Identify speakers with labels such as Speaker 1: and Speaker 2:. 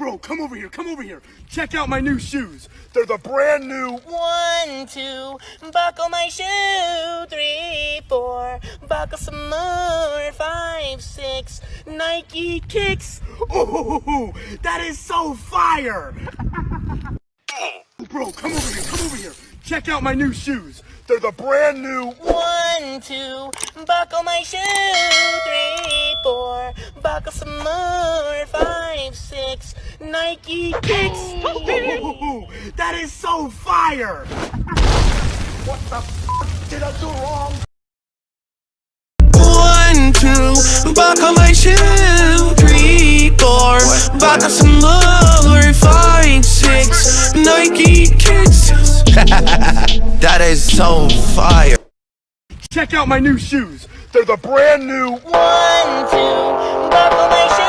Speaker 1: Bro, come over here, come over here. Check out my new shoes. They're the brand new
Speaker 2: 1, 2, buckle my shoe. 3, 4, buckle some more. 5, 6, Nike kicks.
Speaker 1: Oh, that is so fire! Bro, come over here, come over here. Check out my new shoes. They're the brand new
Speaker 2: 1, 2, buckle my shoe. 3, 4, buckle some more. 5, 6, Nike kicks.
Speaker 1: Oh, that is so fire! What the f did I do wrong?
Speaker 3: 1, 2, buckle my shoe. 3, 4, buckle some more. 5, 6, Nike kicks. That is so fire.
Speaker 1: Check out my new shoes. They're the brand new
Speaker 2: 1, 2, buckle my shoe.